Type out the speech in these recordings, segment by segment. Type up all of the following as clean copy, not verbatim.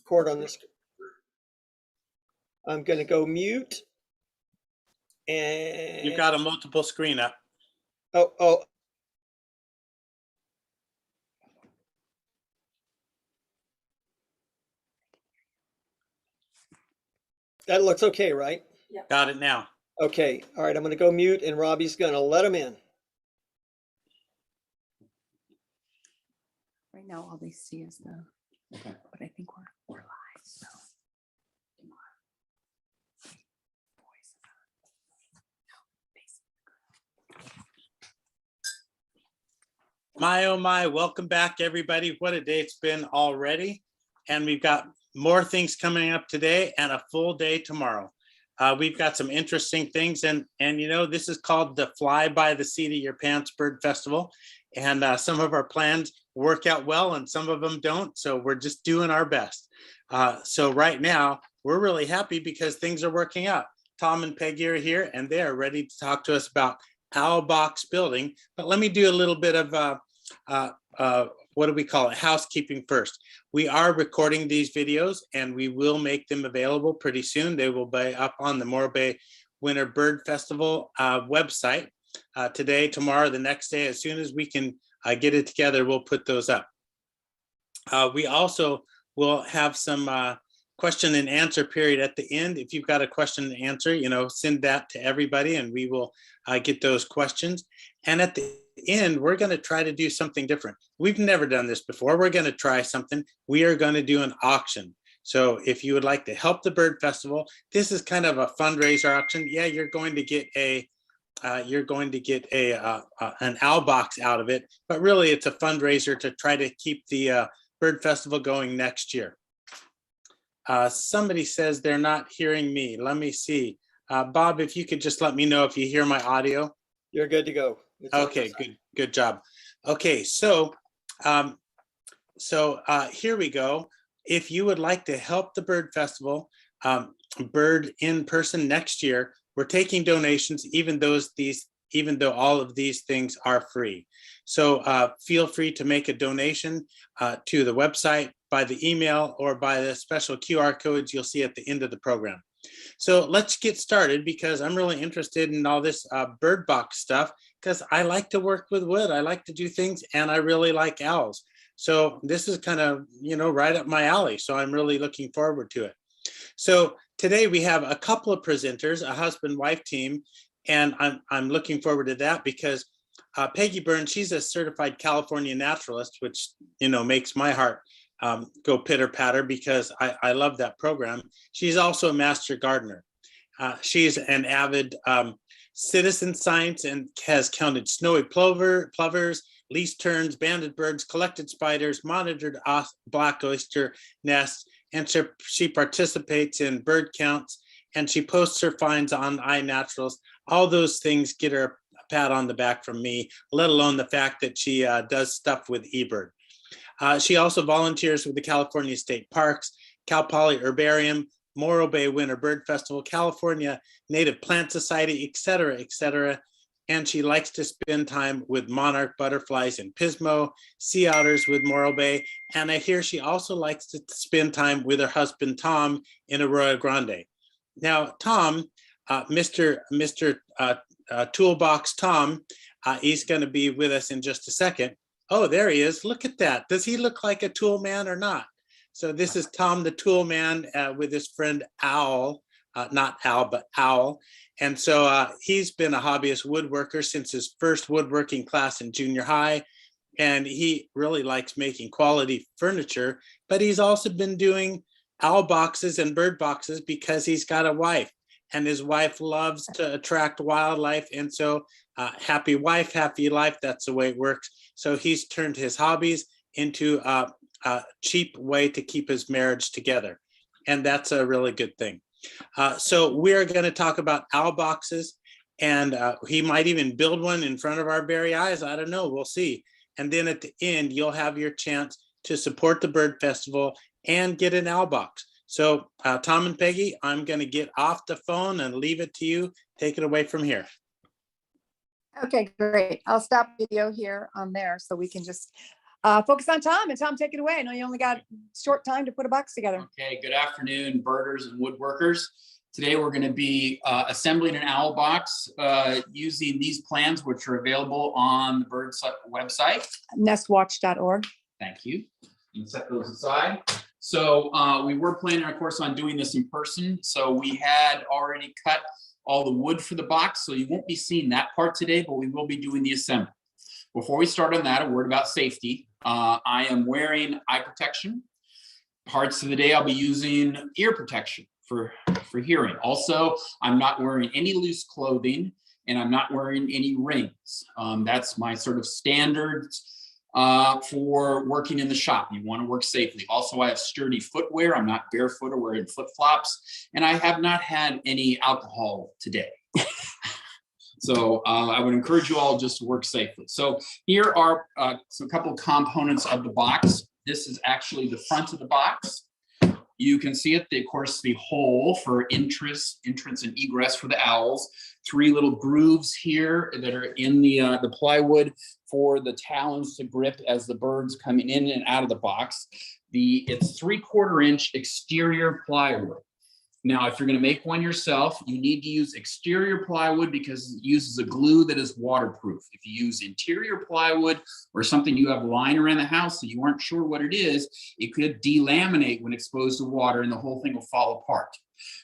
record on this. I'm going to go mute. And you've got a multiple screen up. oh. That looks okay, right? Yeah. Got it now. Okay. All right. I'm going to go mute and Robbie's going to let him in. Right now, all they see is the, okay. But I think we're live, so. My, oh my, welcome back everybody. What a day it's been already. And we've got more things coming up today and a full day tomorrow. We've got some interesting things and you know, this is called the Fly by the Seat of Your Pants Bird Festival. And some of our plans work out well and some of them don't. So we're just doing our best. So right now we're really happy because things are working out. Tom and Peggy are here and they are ready to talk to us about Owl Box building. But let me do a little bit of what do we call it? Housekeeping first. We are recording these videos and we will make them available pretty soon. They will be up on the Morro Bay Winter Bird Festival website today, tomorrow, the next day. As soon as we can get it together, we'll put those up. We also will have some question and answer period at the end. If you've got a question and answer, you know, send that to everybody and we will get those questions. And at the end, we're going to try to do something different. We've never done this before. We're going to try something. We are going to do an auction. So if you would like to help the Bird Festival, this is kind of a fundraiser auction. Yeah, you're going to get an owl box out of it, but really it's a fundraiser to try to keep the Bird Festival going next year. Somebody says they're not hearing me. Let me see. Bob, if you could just let me know if you hear my audio. You're good to go. Okay, good job. Okay, so here we go. If you would like to help the Bird Festival, Bird in person next year, we're taking donations, even though all of these things are free. So feel free to make a donation to the website by the email or by the special QR codes you'll see at the end of the program. So let's get started because I'm really interested in all this bird box stuff because I like to work with wood. I like to do things and I really like owls. So this is kind of, you know, right up my alley. So I'm really looking forward to it. So today we have a couple of presenters, a husband-wife team, and I'm looking forward to that because Peggy Burns, she's a certified California naturalist, which, you know, makes my heart go pitter patter because I love that program. She's also a master gardener. She's an avid citizen science and has counted snowy plovers, least terns, banded birds, collected spiders, monitored black oyster nests, and she participates in bird counts and she posts her finds on iNaturalist. All those things get her a pat on the back from me, let alone the fact that she does stuff with eBird. She also volunteers with the California State Parks, Cal Poly Herbarium, Morro Bay Winter Bird Festival, California Native Plant Society, et cetera, and she likes to spend time with monarch butterflies in Pismo, sea otters with Morro Bay, and I hear she also likes to spend time with her husband, Tom, in Arroyo Grande. Now, Tom, Mr. Toolbox Tom, he's going to be with us in just a second. Oh, there he is. Look at that. Does he look like a tool man or not? So this is Tom the Tool Man with his friend Owl, not Al, but Owl. And so he's been a hobbyist woodworker since his first woodworking class in junior high. And he really likes making quality furniture, but he's also been doing owl boxes and bird boxes because he's got a wife. And his wife loves to attract wildlife. And so happy wife, happy life, that's the way it works. So he's turned his hobbies into a cheap way to keep his marriage together. And that's a really good thing. So we're going to talk about owl boxes and he might even build one in front of our very eyes. I don't know, we'll see. And then at the end, you'll have your chance to support the Bird Festival and get an owl box. So Tom and Peggy, I'm going to get off the phone and leave it to you. Take it away from here. Okay, great. I'll stop video here on there so we can just Focus on Tom, and Tom, take it away. I know you only got short time to put a box together. Okay, good afternoon, birders and woodworkers. Today we're going to be assembling an owl box using these plans, which are available on the bird website. Nestwatch.org. Thank you. You can set those aside. So we were planning, of course, on doing this in person. So we had already cut all the wood for the box. So you won't be seeing that part today, but we will be doing the assembly. Before we start on that, a word about safety. I am wearing eye protection. Parts of the day I'll be using ear protection for hearing. Also, I'm not wearing any loose clothing and I'm not wearing any rings. That's my sort of standards for working in the shop. You want to work safely. Also, I have sturdy footwear. I'm not barefoot or wearing flip-flops, and I have not had any alcohol today. So I would encourage you all just to work safely. So here are a couple of components of the box. This is actually the front of the box. You can see it, of course, the hole for entrance and egress for the owls. 3 little grooves here that are in the plywood for the talons to grip as the bird's coming in and out of the box. It's 3/4 inch exterior plywood. Now, if you're going to make one yourself, you need to use exterior plywood because it uses a glue that is waterproof. If you use interior plywood or something you have lying around the house that you aren't sure what it is, it could delaminate when exposed to water and the whole thing will fall apart.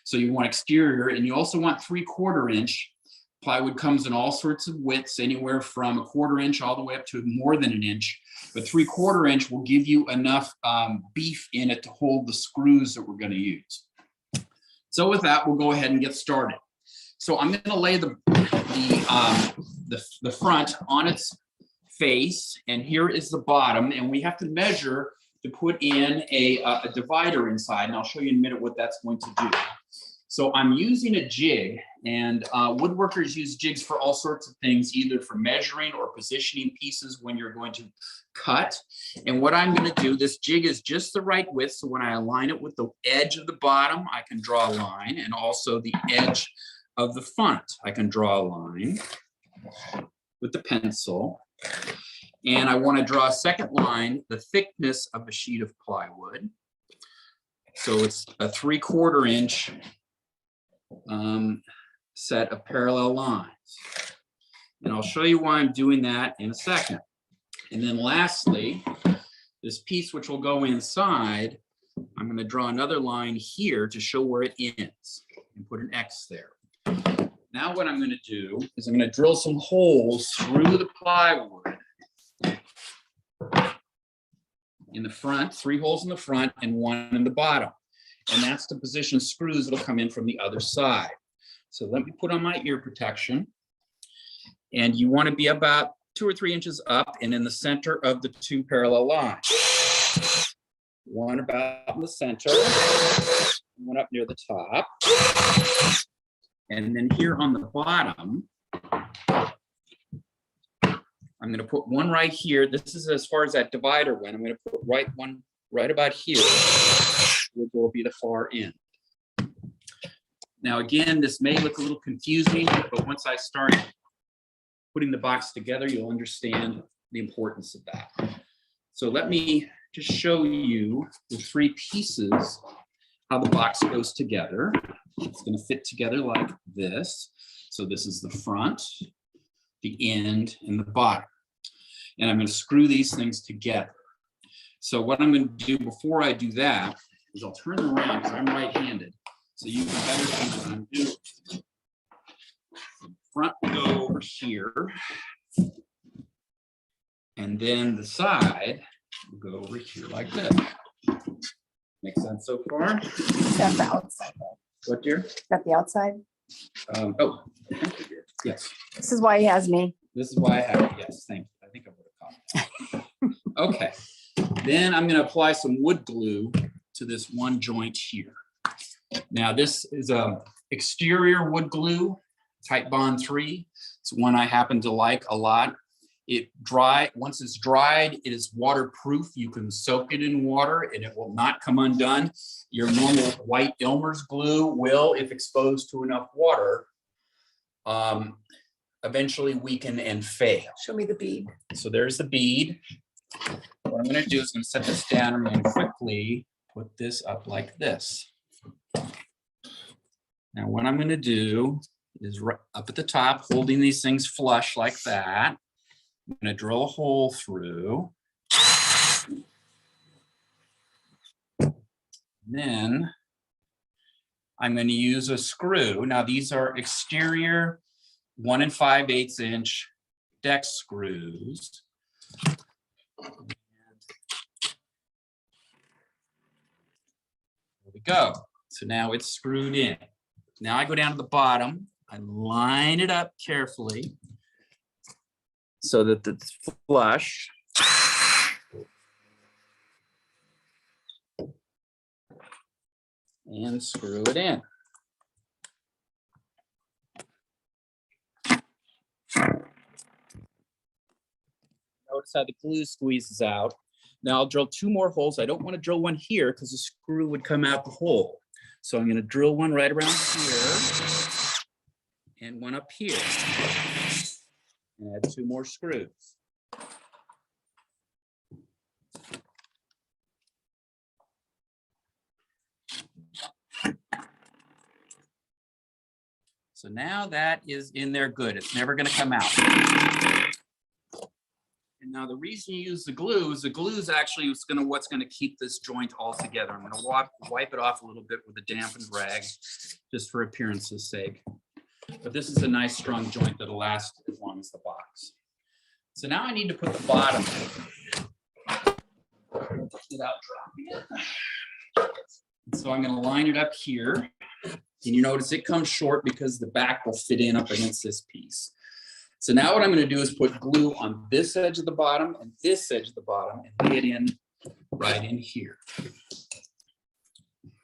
So you want exterior, and you also want 3/4 inch. Plywood comes in all sorts of widths, anywhere from 1/4 inch all the way up to more than 1 inch. But 3/4 inch will give you enough beef in it to hold the screws that we're going to use. So with that, we'll go ahead and get started. So I'm going to lay the front on its face, and here is the bottom, and we have to measure to put in a divider inside, and I'll show you in a minute what that's going to do. So I'm using a jig, and woodworkers use jigs for all sorts of things, either for measuring or positioning pieces when you're going to cut. And what I'm going to do, this jig is just the right width, so when I align it with the edge of the bottom, I can draw a line, and also the edge of the front, I can draw a line with the pencil. And I want to draw a second line, the thickness of a sheet of plywood. So it's a 3/4 inch set of parallel lines. And I'll show you why I'm doing that in a second. And then lastly, this piece which will go inside, I'm going to draw another line here to show where it ends and put an X there. Now what I'm going to do is I'm going to drill some holes through the plywood in the front, 3 holes in the front and 1 in the bottom. And that's to position screws that'll come in from the other side. So let me put on my ear protection. And you want to be about 2 or 3 inches up and in the center of the 2 parallel lines. One about in the center, one up near the top. And then here on the bottom, I'm going to put one right here. This is as far as that divider went. I'm going to put one right about here, which will be the far end. Now, again, this may look a little confusing, but once I start putting the box together, you'll understand the importance of that. So let me just show you the 3 pieces, how the box goes together. It's going to fit together like this. So this is the front, the end, and the bottom. And I'm going to screw these things together. So what I'm going to do before I do that is I'll turn them around because I'm right-handed, so you can better see what I'm doing. Front will go over here, and then the side will go over here like this. Make sense so far? Is that the outside? What, dear? Is that the outside? Oh, thank you, dear. Yes. This is why he has me. This is why I have it. Yes, thank you. I think I would have caught that. Okay. Then I'm going to apply some wood glue to this one joint here. Now, this is a exterior wood glue, Type Bond 3. It's one I happen to like a lot. Once it's dried, it is waterproof. You can soak it in water and it will not come undone. Your normal white Elmer's glue will, if exposed to enough water, eventually weaken and fail. Show me the bead. So there's the bead. what I'm gonna do is I'm gonna set this down and I'm gonna quickly put this up like this. Now what I'm gonna do is right up at the top, holding these things flush like that. I'm gonna drill a hole through. Then I'm going to use a screw. Now these are exterior 1 5/8 inch deck screws. There we go. So now it's screwed in. Now I go down to the bottom. I line it up carefully so that it's flush. And screw it in. Notice how the glue squeezes out. Now I'll drill 2 more holes. I don't want to drill one here because the screw would come out the hole. So I'm going to drill one right around here and one up here. And add 2 more screws. So now that is in there good. It's never going to come out. And now the reason you use the glue is actually what's going to keep this joint all together. I'm going to wipe it off a little bit with a dampened rag just for appearance's sake. But this is a nice strong joint that'll last as long as the box. So now I need to put the bottom without dropping it. So I'm going to line it up here. And you notice it comes short because the back will fit in up against this piece. So now what I'm going to do is put glue on this edge of the bottom and this edge of the bottom and lay it in right in here.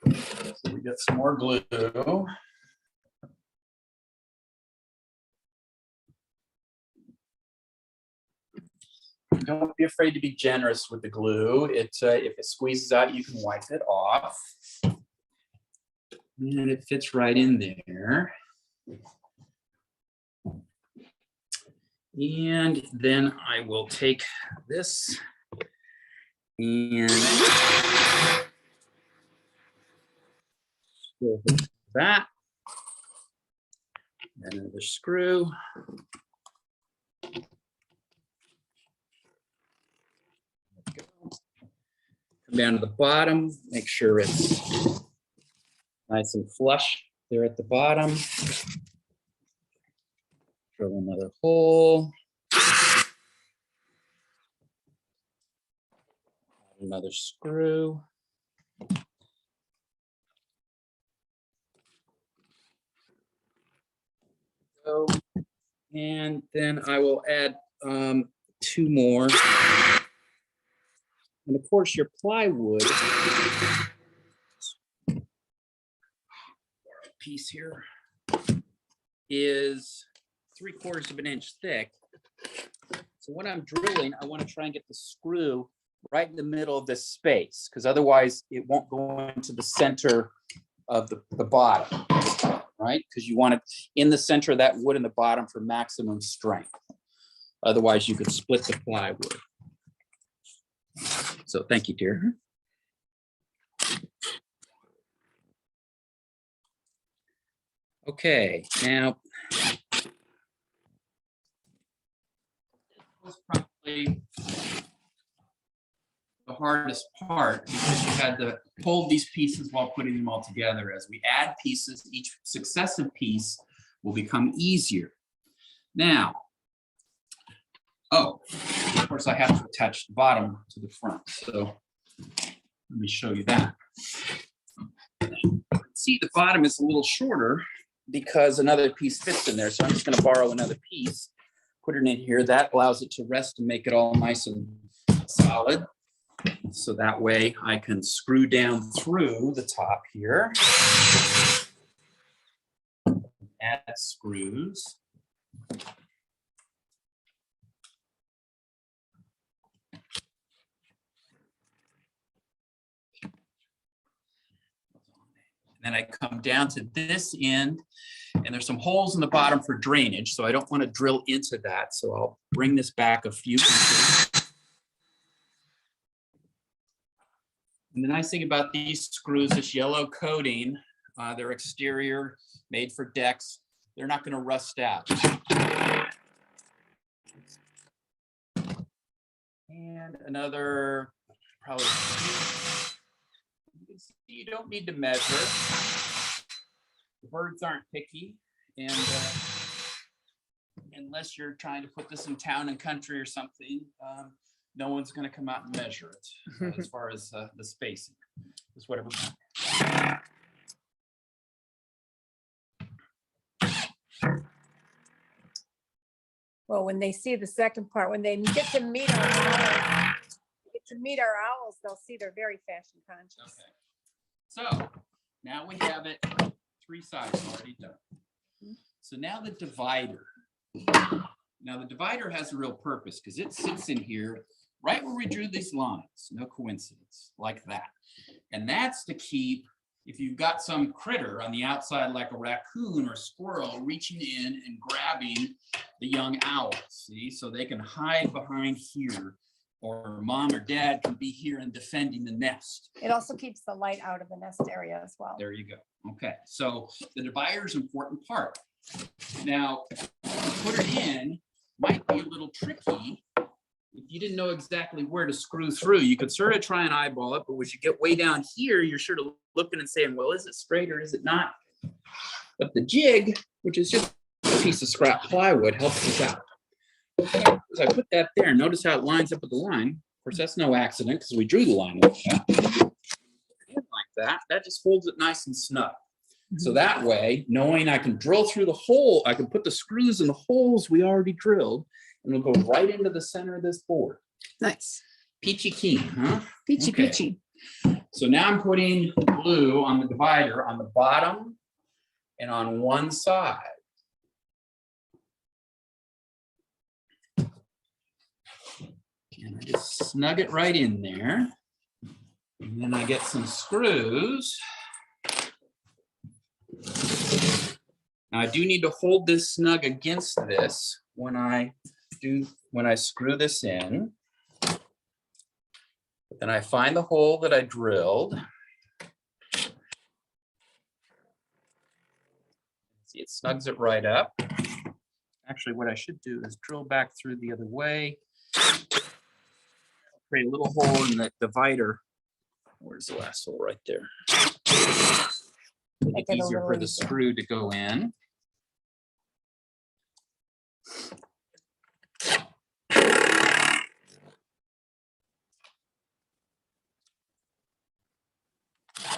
So we got some more glue. Don't be afraid to be generous with the glue. If it squeezes out, you can wipe it off. And it fits right in there. And then I will take this and that. Another screw. Come down to the bottom, make sure it's nice and flush there at the bottom. Drill another hole. Another screw. So, and then I will add 2 more. And of course, your plywood piece here is 3/4 of an inch thick. So when I'm drilling, I want to try and get the screw right in the middle of this space, because otherwise it won't go into the center of the bottom, right? Because you want it in the center of that wood in the bottom for maximum strength. Otherwise, you could split the plywood. So thank you, dear. Okay, now was probably the hardest part because you had to hold these pieces while putting them all together. As we add pieces, each successive piece will become easier. Now, oh, of course I have to attach the bottom to the front. So let me show you that. See, the bottom is a little shorter because another piece fits in there. So I'm just going to borrow another piece, put it in here. That allows it to rest and make it all nice and solid. So that way I can screw down through the top here. Add screws. And then I come down to this end, and there's some holes in the bottom for drainage, so I don't want to drill into that. So I'll bring this back a few inches. And the nice thing about these screws, this yellow coating, they're exterior, made for decks. They're not going to rust out. And another, probably, you can see you don't need to measure. The birds aren't picky, and unless you're trying to put this in town and country or something, no one's going to come out and measure it as far as the spacing. Just whatever. Well, when they see the second part, when they get to meet our owls, they'll see they're very fashion conscious. Okay. So now we have it 3 sides already done. So now the divider. Now the divider has a real purpose because it sits in here right where we drew these lines. No coincidence, like that. And that's to keep, if you've got some critter on the outside like a raccoon or squirrel reaching in and grabbing the young owls, see? So they can hide behind here, or mom or dad can be here and defending the nest. It also keeps the light out of the nest area as well. There you go. Okay, so the divider is an important part. Now, to put it in might be a little tricky. If you didn't know exactly where to screw through, you could sort of try and eyeball it, but when you get way down here, you're sort of looking and saying, well, is it straight or is it not? But the jig, which is just a piece of scrap plywood, helps us out. As I put that there, notice how it lines up with the line. Of course, that's no accident because we drew the line like that. Like that, that just holds it nice and snug. So that way, knowing I can drill through the hole, I can put the screws in the holes we already drilled, and it'll go right into the center of this board. Nice. Peachy keen, huh? Peachy Okay. peachy. So now I'm putting glue on the divider on the bottom and on one side. And I just snug it right in there. And then I get some screws. Now I do need to hold this snug against this when I screw this in. But then I find the hole that I drilled. See, it snugs it right up. Actually, what I should do is drill back through the other way. Create a little hole in the divider. Where's the last hole? Right there. Make it easier for the screw to go in.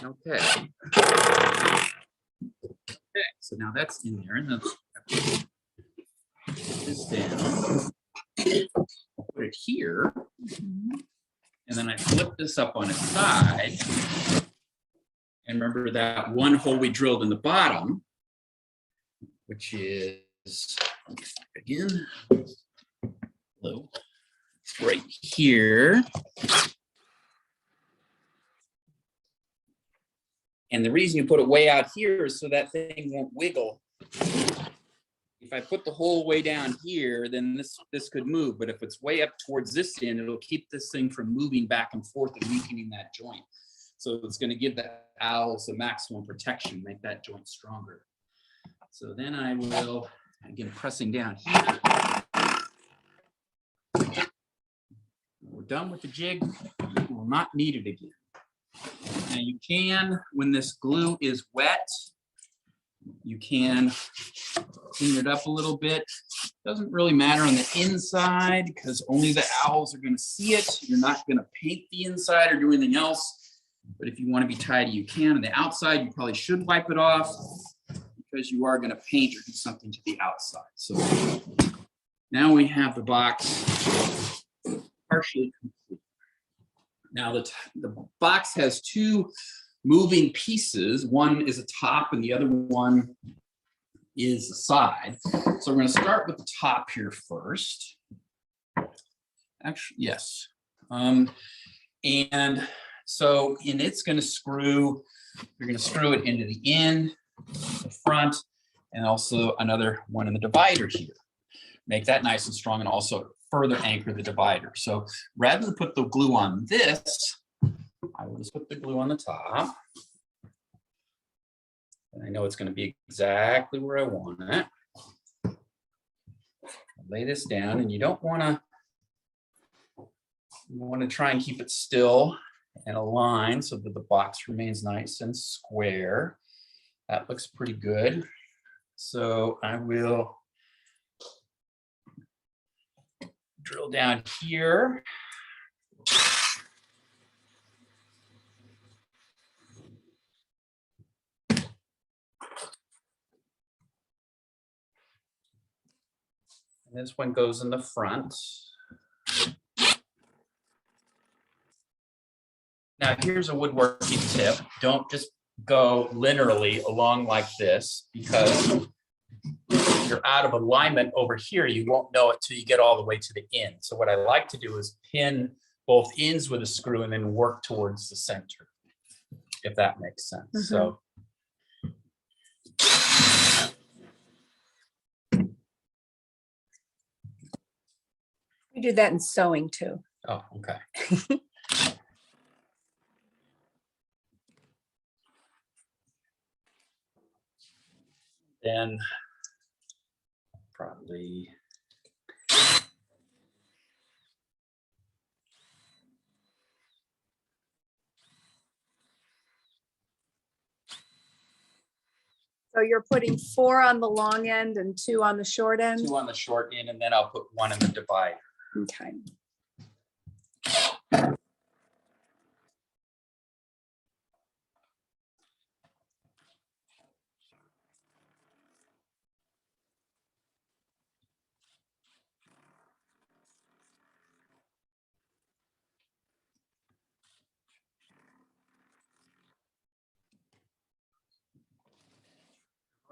Okay. Okay, so now that's in there, and then put this down. Put it here, and then I flip this up on its side. And remember that one hole we drilled in the bottom, which is, again, hello, it's right here. And the reason you put it way out here is so that thing won't wiggle. If I put the hole way down here, then this could move. But if it's way up towards this end, it'll keep this thing from moving back and forth and weakening that joint. So it's going to give the owls the maximum protection, make that joint stronger. So then I will, again, pressing down here. We're done with the jig. We will not need it again. Now you can, when this glue is wet, you can clean it up a little bit. Doesn't really matter on the inside because only the owls are going to see it. You're not going to paint the inside or do anything else. But if you want to be tidy, you can. On the outside, you probably should wipe it off because you are going to paint or do something to the outside. So now we have the box partially complete. Now the box has 2 moving pieces. One is a top and the other one is the side. So we're going to start with the top here first. Actually, yes. And so it's going to screw, you're going to screw it into the end, the front, and also another one in the divider here. Make that nice and strong and also further anchor the divider. So rather than put the glue on this, I will just put the glue on the top. And I know it's going to be exactly where I want it. Lay this down, and you don't want to. You want to try and keep it still and aligned so that the box remains nice and square. That looks pretty good. So I will drill down here. And this one goes in the front. Now here's a woodworking tip. Don't just go linearly along like this, because if you're out of alignment over here, you won't know it till you get all the way to the end. So what I like to do is pin both ends with a screw and then work towards the center, if that makes sense. So We do that in sewing too. oh, okay. Then probably So you're putting 4 on the long end and 2 on the short end? 2 on the short end, and then I'll put 1 in the divider. Okay.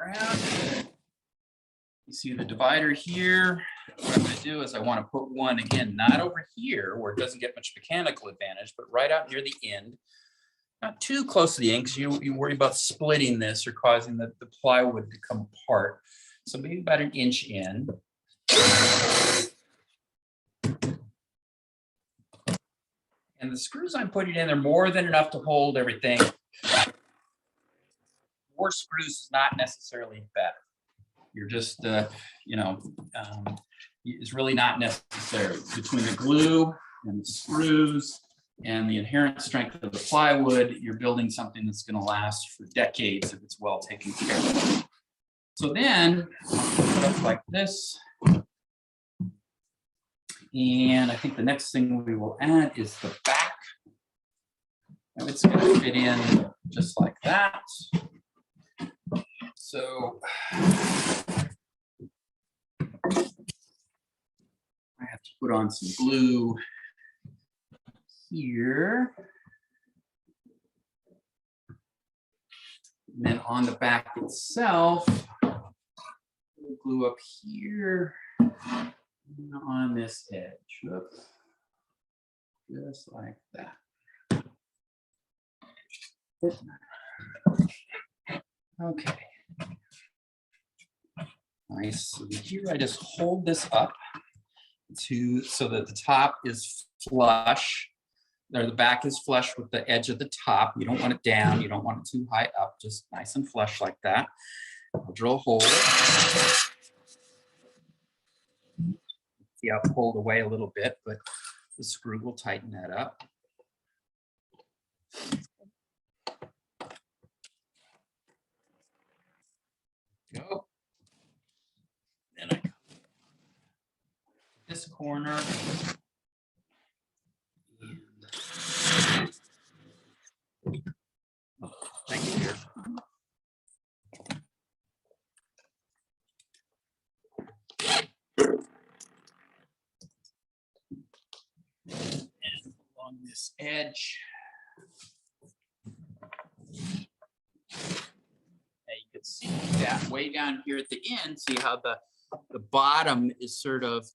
Around. You see the divider here. What I'm going to do is I want to put 1 again, not over here where it doesn't get much mechanical advantage, but right out near the end. Not too close to the end, because you worry about splitting this or causing the plywood to come apart. So maybe about 1 inch in. And the screws I'm putting in are more than enough to hold everything. More screws is not necessarily better. You're just, it's really not necessary. Between the glue and the screws and the inherent strength of the plywood, you're building something that's going to last for decades if it's well taken care of. So then, put up like this. And I think the next thing we will add is the back. And it's going to fit in just like that. So I have to put on some glue here. And then on the back itself, we'll glue up here and on this edge. Oops. Just like that. Okay. Nice. So here I just hold this up so that the top is flush, or the back is flush with the edge of the top. You don't want it down. You don't want it too high up. Just nice and flush like that. I'll drill a hole. See, I'll pull it away a little bit, but the screw will tighten that up. Go. Then I come this corner. And thank you, dear. And along this edge. You can see that way down here at the end, see how the bottom is sort of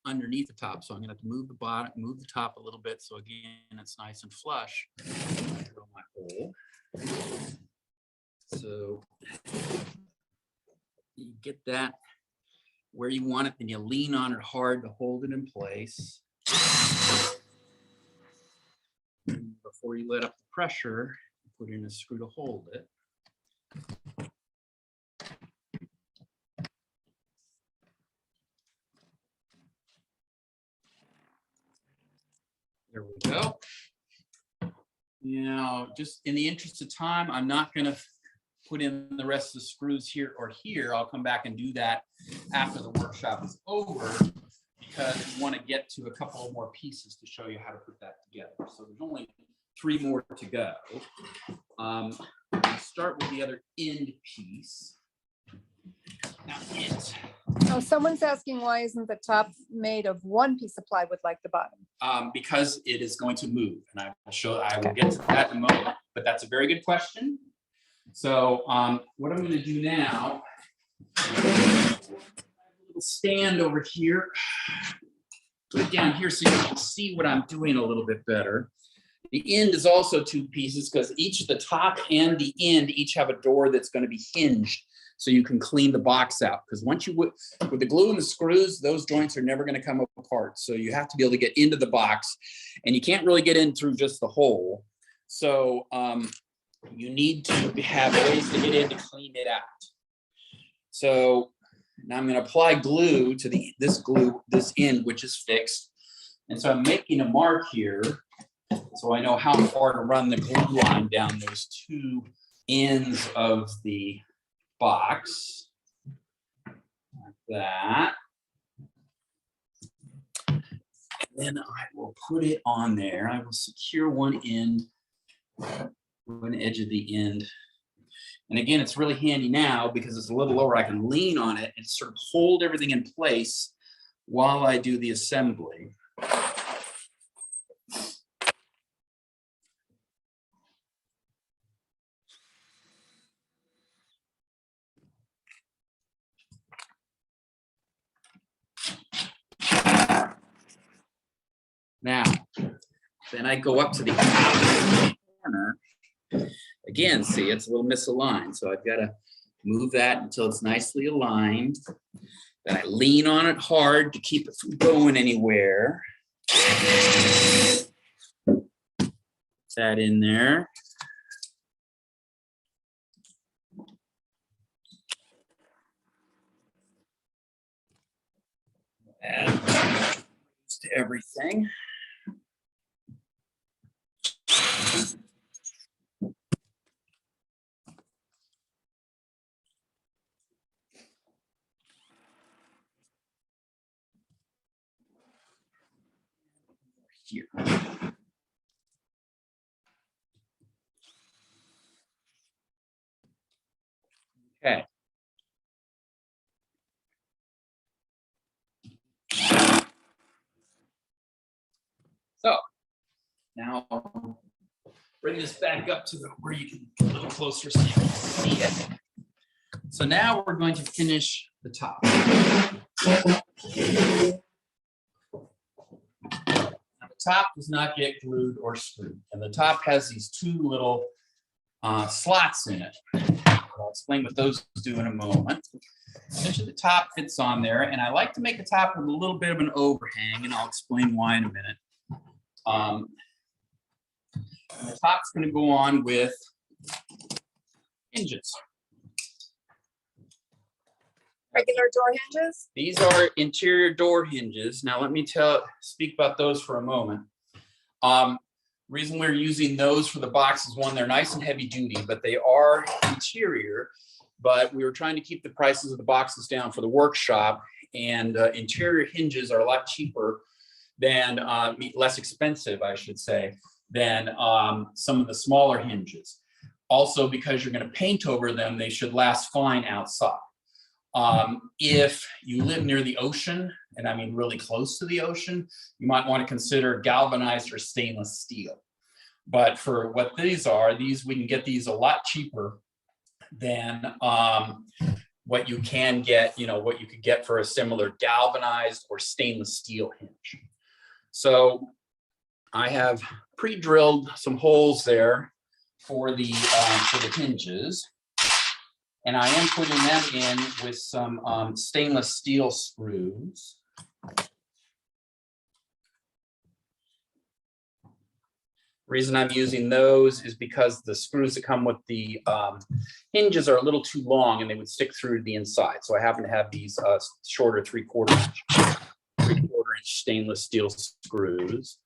underneath the top. So I'm gonna have to move the bottom, move the top a little bit. So again, it's nice and flush. I drill my hole. So you get that where you want it, and you lean on it hard to hold it in place. The before you let up the pressure, put in a screw to hold it. There we go. Now, just in the interest of time, I'm not going to put in the rest of the screws here or here. I'll come back and do that after the workshop is over, because we want to get to a couple more pieces to show you how to put that together. So there's only 3 more to go. We'll start with the other end piece. Now Someone's asking, why isn't the top made of one piece of plywood like the bottom? because it is going to move, and I will get to that in a moment, but that's a very good question. So what I'm going to do now, I have a little stand over here, put it down here so you can see what I'm doing a little bit better. The end is also 2 pieces because each the top and the end each have a door that's going to be hinged, so you can clean the box out. Because once you with the glue and the screws, those joints are never going to come apart. So you have to be able to get into the box, and you can't really get in through just the hole. So you need to have ways to get in to clean it out. So now I'm going to apply glue to this end, which is fixed. And so I'm making a mark here, so I know how far to run the glue line down those 2 ends of the box, like that. And then I will put it on there. I will secure one edge of the end. And again, it's really handy now because it's a little lower. I can lean on it and sort of hold everything in place while I do the assembly. Now, then I go up to the opposite corner. Again, see, it's a little misaligned, so I've got to move that until it's nicely aligned. Then I lean on it hard to keep it from going anywhere. Put that in there. Add to everything. Here. Okay. So now bring this back up to where you can get a little closer so you can see it. So now we're going to finish the top. Now the top does not get glued or screwed, and the top has these 2 little slots in it. I'll explain what those do in a moment. Essentially, the top fits on there, and I like to make the top with a little bit of an overhang, and I'll explain why in a minute. And the top's going to go on with hinges. Regular door hinges? These are interior door hinges. Now let me speak about those for a moment. Reason we're using those for the box is, one, they're nice and heavy duty, but they are interior. But we were trying to keep the prices of the boxes down for the workshop, and interior hinges are a lot cheaper than, less expensive, I should say, than some of the smaller hinges. Also, because you're going to paint over them, they should last fine outside. If you live near the ocean, and I mean really close to the ocean, you might want to consider galvanized or stainless steel. But for what these are, we can get these a lot cheaper than what you can get, what you could get for a similar galvanized or stainless steel hinge. So I have pre-drilled some holes there for the hinges. And I am putting them in with some stainless steel screws. Reason I'm using those is because the screws that come with the hinges are a little too long and they would stick through the inside. So I happen to have these shorter 3/4 inch stainless steel screws.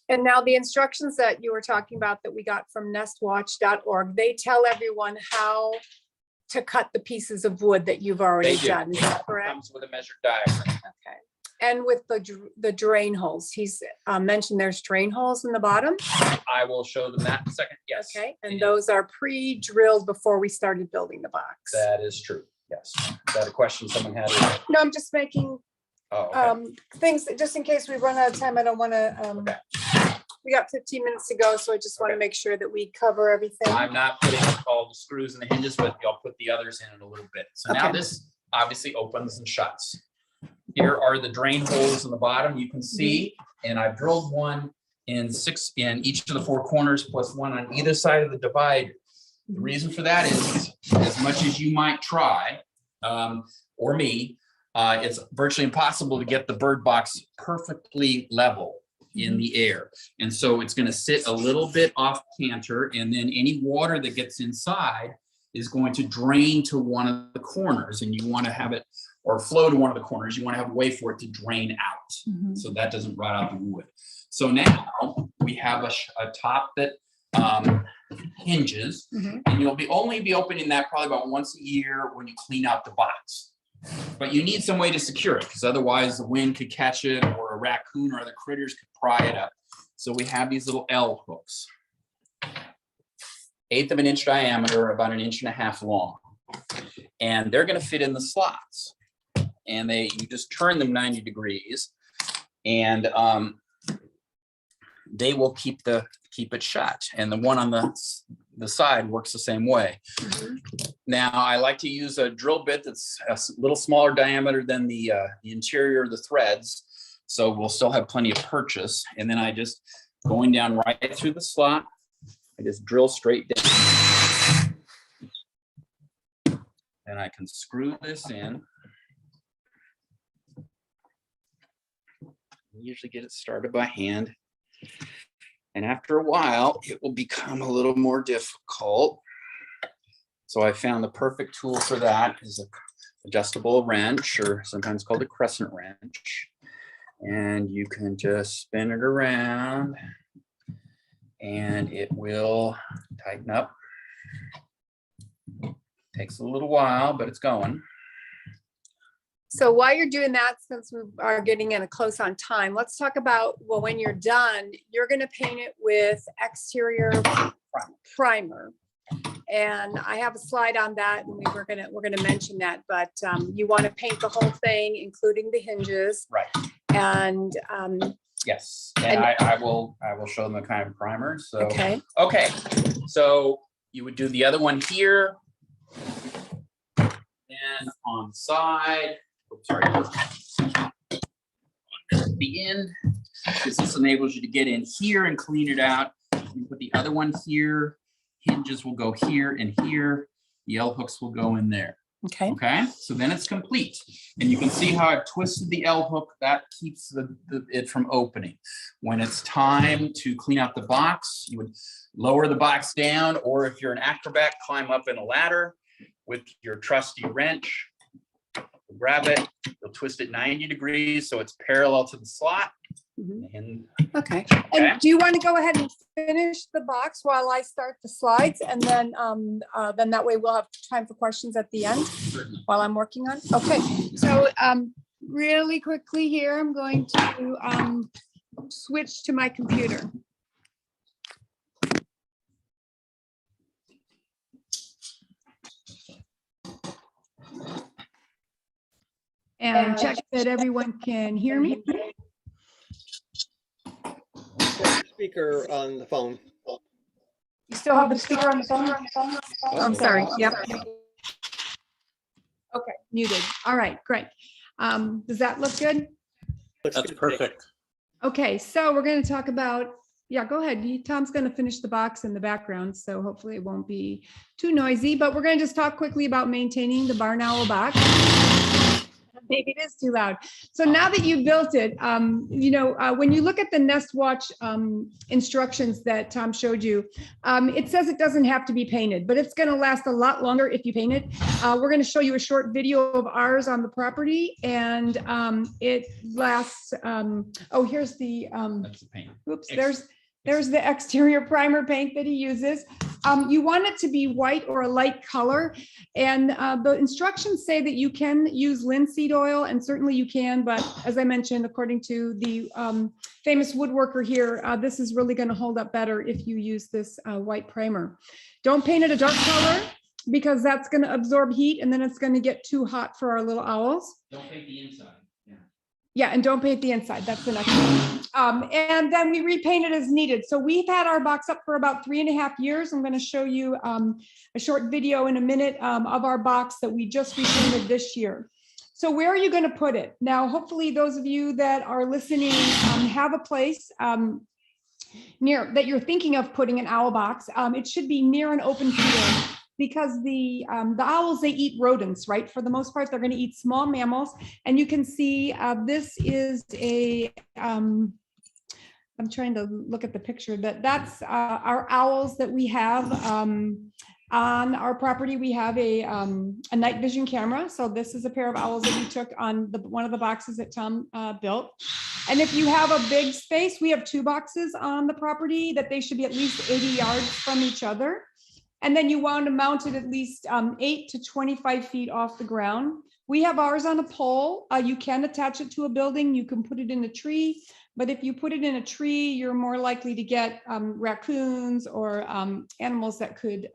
And now the instructions that you were talking about that we got from nestwatch.org, they tell everyone how to cut the pieces of wood that you've already They do. done. Is that It correct? comes with a measured diagram. Okay. And with the drain holes, he's mentioned there's drain holes in the bottom. I will show them that in a second. Yes. Okay, and those are pre-drilled before we started building the box. That is true. Yes. Is that a question someone had? No, I'm just making Oh, okay. things, that just in case we run out of time, I don't want to, we got 15 minutes to go, so I just want to Okay. make sure that we cover everything. I'm not putting all the screws and the hinges, but I'll put the others in a little bit. So now Okay. this obviously opens and shuts. Here are the drain holes in the bottom, you can see, and I've drilled one in each of the 4 corners, plus one on either side of the divider. The reason for that is, as much as you might try, or me, it's virtually impossible to get the bird box perfectly level in the air. And so it's going to sit a little bit off canter, and then any water that gets inside is going to drain to one of the corners, and you want to have it, or flow to one of the corners. You want to have a way for it to drain out, so that doesn't rot out the wood. So now we have a top that hinges, and you'll only be opening that probably about once a year when you clean out the box. But you need some way to secure it, because otherwise the wind could catch it, or a raccoon or other critters could pry it up. So we have these little L hooks, 1/8 of an inch diameter, about 1.5 inches long, and they're going to fit in the slots. And you just turn them 90 degrees, and they will keep it shut. And the one on the side works the same way. Now, I like to use a drill bit that's a little smaller diameter than the interior of the threads, so we'll still have plenty of purchase. And then I just, going down right through the slot, I just drill straight down. And I can screw this in. Usually get it started by hand. And after a while, it will become a little more difficult. So I found the perfect tool for that is an adjustable wrench, or sometimes called a crescent wrench. And you can just spin it around and it will tighten up. Takes a little while, but it's going. So while you're doing that, since we are getting in a close on time, let's talk about, well, when you're done, you're going to paint it with exterior primer. And I have a slide on that, and we're gonna mention that, but you want to paint the whole thing, including the hinges. Right. And yes, and I will show them a kind of primer. So okay. So you would do the other one here, and on the side. Oops, sorry. On the end, because this enables you to get in here and clean it out. You put the other one here. Hinges will go here and here. The L hooks will go in there. Okay. Okay, so then it's complete. And you can see how I've twisted the L hook. That keeps it from opening. When it's time to clean out the box, you would lower the box down, or if you're an acrobat, climb up in a ladder with your trusty wrench. Grab it, you'll twist it 90 degrees so it's parallel to the slot. And Okay. And do you want to go ahead and finish the box while I start the slides, and then that way we'll have time for questions at the end while I'm working on? Okay. So really quickly here, I'm going to switch to my computer. And check that everyone can hear me. Speaker on the phone. You still have the speaker on the phone? I'm sorry. Yep. Okay, muted. All right, great. Does that look good? Looks That's good. perfect. Okay, so we're going to talk about, yeah, go ahead. Tom's going to finish the box in the background, so hopefully it won't be too noisy, but we're going to just talk quickly about maintaining the Barn Owl box. Maybe it is too loud. So now that you built it, when you look at the Nest Watch instructions that Tom showed you, it says it doesn't have to be painted, but it's going to last a lot longer if you paint it. We're going to show you a short video of ours on the property, and it lasts. Here's the. That's the paint. Oops, there's the exterior primer paint that he uses. You want it to be white or a light color. And the instructions say that you can use linseed oil, and certainly you can, but as I mentioned, according to the famous woodworker here, this is really gonna hold up better if you use this white primer. Don't paint it a dark color because that's gonna absorb heat and then it's gonna get too hot for our little owls. Don't paint the inside. Yeah, and don't paint the inside. That's the next one. And then we repaint it as needed. So we've had our box up for about 3.5 years. I'm going to show you a short video in a minute of our box that we just repainted this year. So where are you going to put it? Now, hopefully those of you that are listening have a place near that you're thinking of putting an owl box. It should be near an open field, because the owls, they eat rodents, right? For the most part, they're going to eat small mammals. And you can see this is a, I'm trying to look at the picture, but that's our owls that we have on our property. We have a night vision camera. So this is a pair of owls that we took on one of the boxes that Tom built. And if you have a big space, we have 2 boxes on the property that they should be at least 80 yards from each other. And then you want to mount it at least 8 to 25 feet off the ground. We have ours on a pole. You can attach it to a building. You can put it in a tree. But if you put it in a tree, you're more likely to get raccoons or animals that could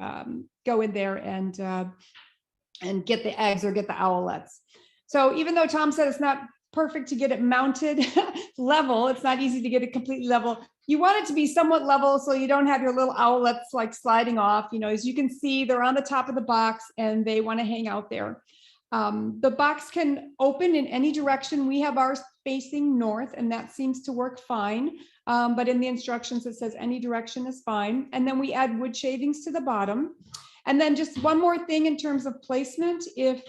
go in there and get the eggs or get the owlets. So even though Tom said it's not perfect to get it mounted level, it's not easy to get it completely level. You want it to be somewhat level so you don't have your little owlets like sliding off. You know, as you can see, they're on the top of the box and they want to hang out there. The box can open in any direction. We have ours facing north, and that seems to work fine. But in the instructions, it says any direction is fine. And then we add wood shavings to the bottom. And then just one more thing in terms of placement, if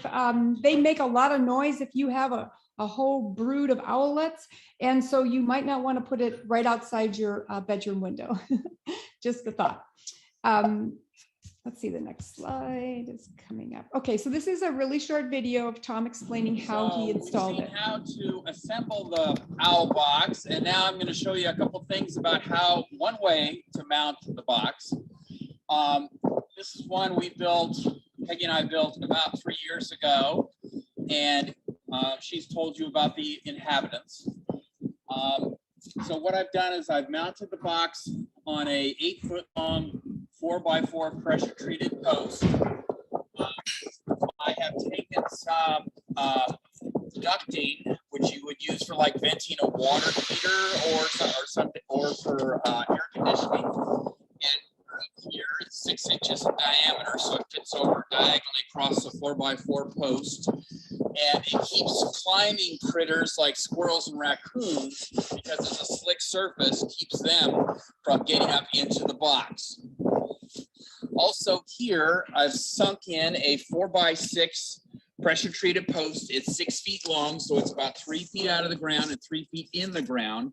they make a lot of noise, if you have a whole brood of owlets, and so you might not want to put it right outside your bedroom window. Just a thought. Let's see, the next slide is coming up. Okay, so this is a really short video of Tom explaining how he installed it. How to assemble the owl box, and now I'm going to show you a couple things about one way to mount the box. This is one we built, Peggy and I built about 3 years ago, and she's told you about the inhabitants. So what I've done is I've mounted the box on a 8-foot long 4x4 pressure treated post. I have taken some ducting, which you would use for like venting a water heater or something, or for air conditioning. And here it's 6 inches in diameter, so it fits over diagonally across the 4x4 post. And it keeps climbing critters like squirrels and raccoons, because it's a slick surface, keeps them from getting up into the box. Also here, I've sunk in a 4x6 pressure treated post. It's 6 feet long, so it's about 3 feet out of the ground and 3 feet in the ground,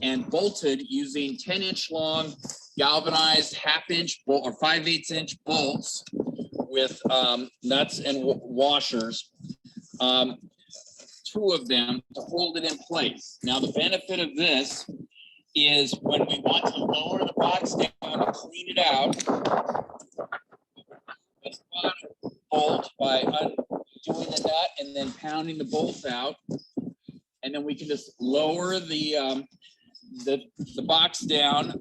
and bolted using 10-inch long galvanized 1/2-inch or 5/8 inch bolts with nuts and washers. 2 of them to hold it in place. Now the benefit of this is when we want to lower the box down and clean it out, let's bolt by undoing the nut and then pounding the bolts out, and then we can just lower the box down,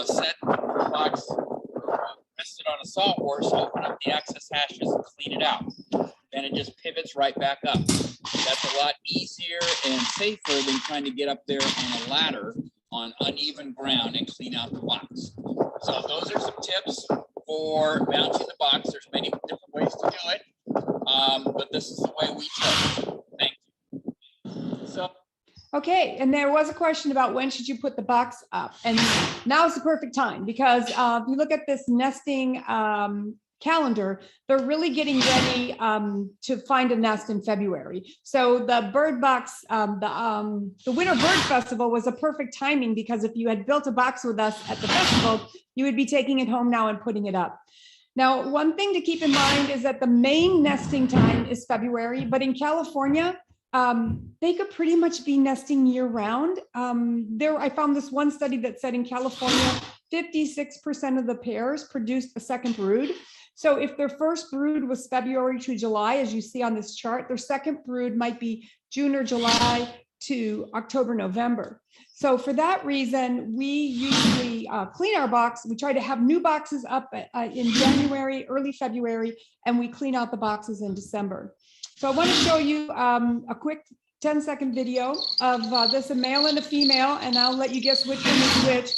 set the box, rest it on a sawhorse, open up the access hatches and clean it out. Then it just pivots right back up. That's a lot easier and safer than trying to get up there on a ladder on uneven ground and clean out the box. So those are some tips for mounting the box. There's many different ways to do it, but this is the way we chose. Thank you. So. Okay, and there was a question about when should you put the box up, and now is the perfect time, because if you look at this nesting calendar, they're really getting ready to find a nest in February. So the bird box, the Winter Bird Festival was a perfect timing, because if you had built a box with us at the festival, you would be taking it home now and putting it up. Now, one thing to keep in mind is that the main nesting time is February, but in California, they could pretty much be nesting year round. I found this one study that said in California, 56% of the pairs produced a second brood. So if their first brood was February to July, as you see on this chart, their second brood might be June or July to October, November. So for that reason, we usually clean our box. We try to have new boxes up in January, early February, and we clean out the boxes in December. So I want to show you a quick 10-second video of this, a male and a female, and I'll let you guess which one is which.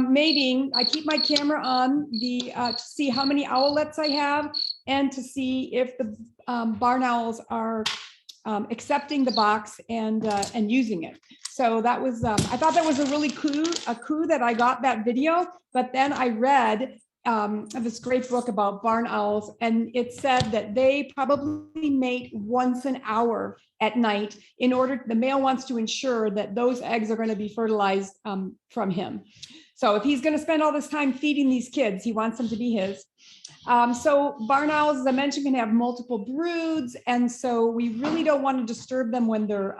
Mating, I keep my camera on to see how many owlets I have and to see if the barn owls are accepting the box and using it. So that was, I thought that was a really coup that I got that video, but then I read this great book about barn owls, and it said that they probably mate once an hour at night in order, the male wants to ensure that those eggs are going to be fertilized from him. So if he's going to spend all this time feeding these kids, he wants them to be his. So barn owls, as I mentioned, can have multiple broods, and so we really don't want to disturb them when they're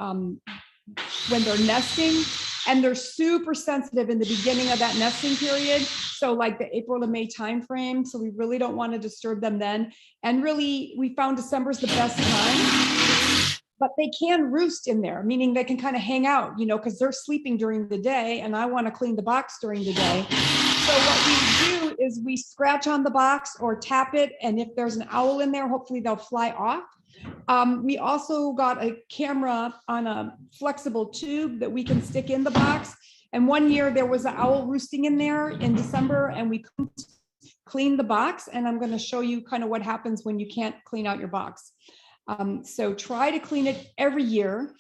nesting, and they're super sensitive in the beginning of that nesting period. So like the April to May timeframe. So we really don't want to disturb them then. And really, we found December is the best time, but they can roost in there, meaning they can kind of hang out, you know, because they're sleeping during the day and I want to clean the box during the day. So what we do is we scratch on the box or tap it. And if there's an owl in there, hopefully they'll fly off. We also got a camera on a flexible tube that we can stick in the box. And one year there was an owl roosting in there in December and we couldn't clean the box. And I'm going to show you kind of what happens when you can't clean out your box. So try to clean it every year.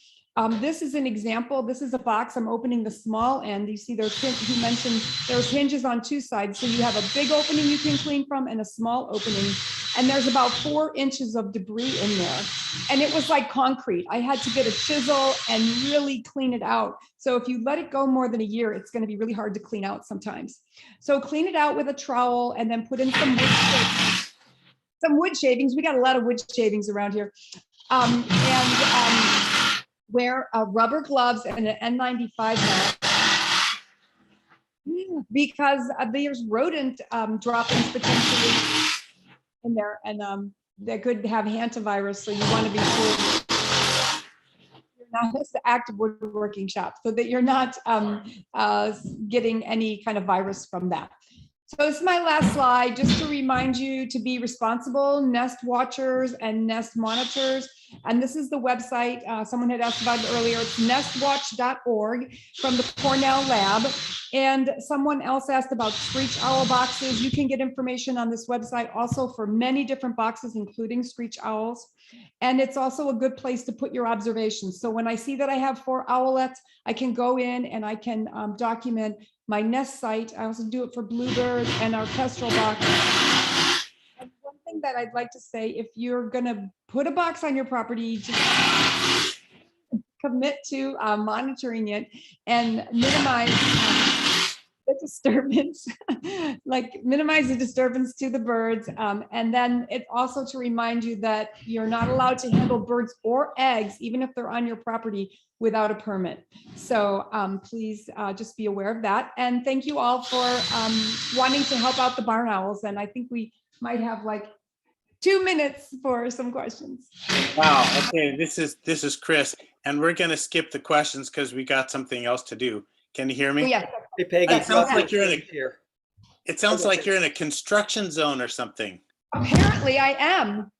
This is an example. This is a box. I'm opening the small end. You see there's, he mentioned there's hinges on two sides. So you have a big opening you can clean from and a small opening. And there's about 4 inches of debris in there. And it was like concrete. I had to get a chisel and really clean it out. So if you let it go more than a year, it's going to be really hard to clean out sometimes. So clean it out with a trowel and then put in some wood shavings. We got a lot of wood shavings around here. Wear rubber gloves and an N95 mask because there's rodent droppings potentially in there, and they could have hantavirus. So you want to be sure you're not an active woodworking shop, so that you're not getting any kind of virus from that. So this is my last slide, just to remind you to be responsible nest watchers and nest monitors. And this is the website. Someone had asked about it earlier. It's nestwatch.org from the Cornell Lab. And someone else asked about screech owl boxes. You can get information on this website also for many different boxes, including screech owls. And it's also a good place to put your observations. So when I see that I have 4 owlets, I can go in and I can document my nest site. I also do it for bluebirds and our kestrel box. And one thing that I'd like to say, if you're going to put a box on your property, just commit to monitoring it and minimize the disturbance, like minimize the disturbance to the birds. And then it's also to remind you that you're not allowed to handle birds or eggs, even if they're on your property, without a permit. So please just be aware of that. And thank you all for wanting to help out the barn owls. And I think we might have like 2 minutes for some questions. Wow. Okay. This is Chris, and we're going to skip the questions because we got something else to do. Can you hear me? Oh, yeah. Hey, Peggy. It sounds like you're in here. It sounds like you're in a construction zone or something. Apparently I am.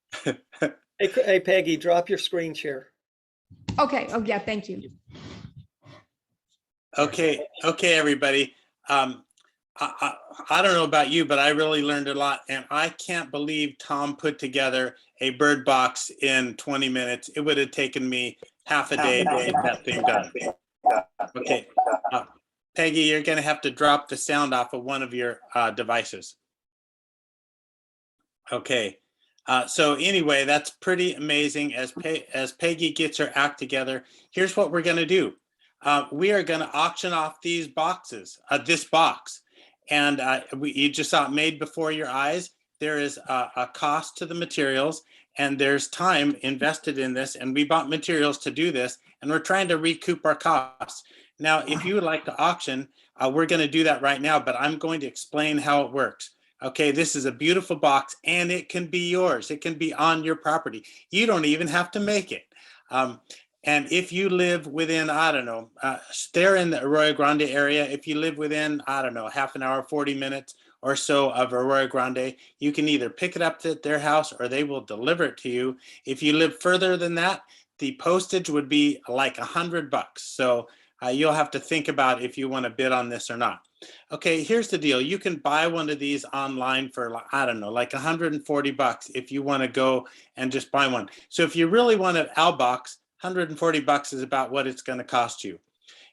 Hey, Peggy, drop your screen share. Okay. Oh, yeah. Thank you. Okay, everybody. I don't know about you, but I really learned a lot, and I can't believe Tom put together a bird box in 20 minutes. It would have taken me half a day to get that thing done. Okay, Peggy, you're going to have to drop the sound off of one of your devices. Okay. So anyway, that's pretty amazing. As Peggy gets her act together, here's what we're going to do. We are going to auction off these boxes, this box. And you just saw it made before your eyes. There is a cost to the materials, and there's time invested in this. And we bought materials to do this, and we're trying to recoup our costs. Now, if you would like to auction, we're going to do that right now, but I'm going to explain how it works. Okay, this is a beautiful box, and it can be yours. It can be on your property. You don't even have to make it. And if you live within, I don't know, they're in the Arroyo Grande area. If you live within, I don't know, half an hour, 40 minutes or so of Arroyo Grande, you can either pick it up at their house or they will deliver it to you. If you live further than that, the postage would be like $100. So you'll have to think about if you want to bid on this or not. Okay, here's the deal. You can buy one of these online for, I don't know, like $140 if you want to go and just buy one. So if you really want an owl box, $140 is about what it's going to cost you.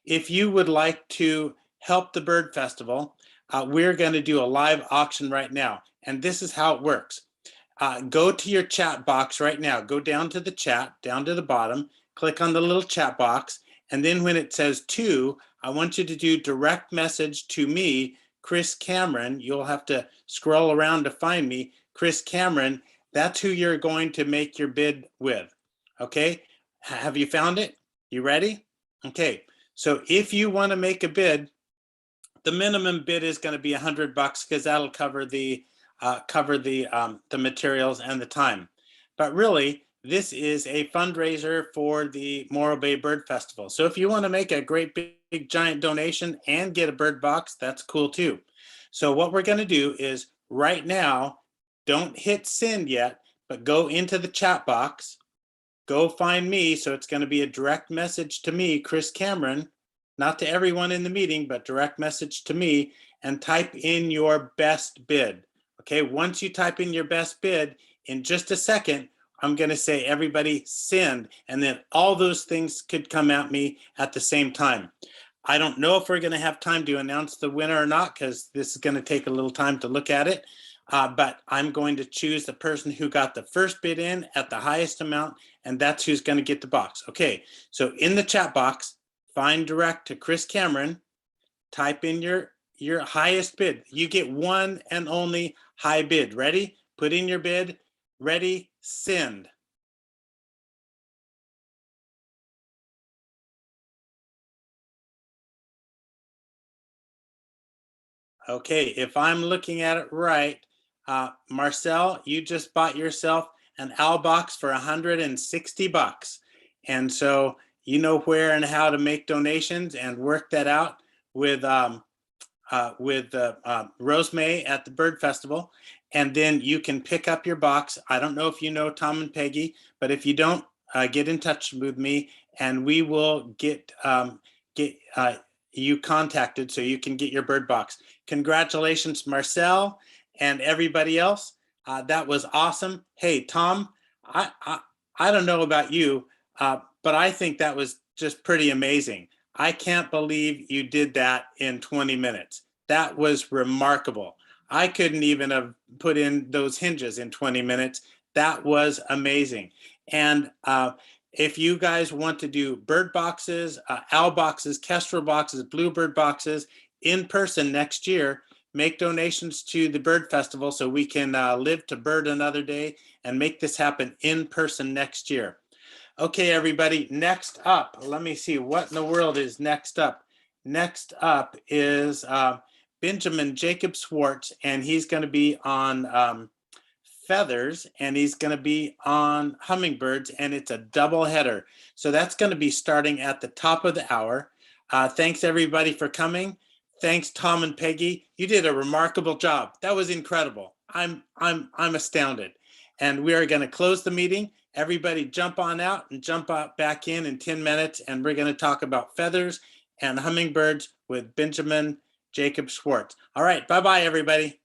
If you would like to help the Bird Festival, we're going to do a live auction right now. And this is how it works. Go to your chat box right now. Go down to the chat, down to the bottom, click on the little chat box. And then when it says to, I want you to do direct message to me, Chris Cameron. You'll have to scroll around to find me, Chris Cameron. That's who you're going to make your bid with. Okay, have you found it? You ready? Okay, so if you want to make a bid, the minimum bid is going to be $100 because that'll cover the materials and the time. But really, this is a fundraiser for the Morro Bay Bird Festival. So if you want to make a great big giant donation and get a bird box, that's cool too. So what we're going to do is right now, don't hit send yet, but go into the chat box, go find me. So it's going to be a direct message to me, Chris Cameron, not to everyone in the meeting, but direct message to me, and type in your best bid. Okay, once you type in your best bid, in just a second, I'm going to say, everybody send, and then all those things could come at me at the same time. I don't know if we're going to have time to announce the winner or not, because this is going to take a little time to look at it. But I'm going to choose the person who got the first bid in at the highest amount, and that's who's going to get the box. Okay, so in the chat box, find direct to Chris Cameron, type in your highest bid. You get one and only high bid. Ready? Put in your bid. Ready, send. Okay, if I'm looking at it right, Marcel, you just bought yourself an owl box for $160. And so you know where and how to make donations and work that out with Rosemary at the Bird Festival. And then you can pick up your box. I don't know if you know Tom and Peggy, but if you don't, get in touch with me and we will get you contacted so you can get your bird box. Congratulations, Marcel and everybody else. That was awesome. Hey, Tom, I don't know about you, but I think that was just pretty amazing. I can't believe you did that in 20 minutes. That was remarkable. I couldn't even have put in those hinges in 20 minutes. That was amazing. And if you guys want to do bird boxes, owl boxes, kestrel boxes, bluebird boxes in person next year, make donations to the Bird Festival so we can live to bird another day and make this happen in person next year. Okay, everybody, next up, let me see what in the world is next up. Next up is Benjamin Jacob Schwartz, and he's going to be on feathers, and he's going to be on hummingbirds, and it's a double header. So that's going to be starting at the top of the hour. Thanks everybody for coming. Thanks, Tom and Peggy. You did a remarkable job. That was incredible. I'm astounded. And we are going to close the meeting. Everybody jump on out and jump out back in 10 minutes, and we're going to talk about feathers and hummingbirds with Benjamin Jacob Schwartz. All right, bye-bye, everybody.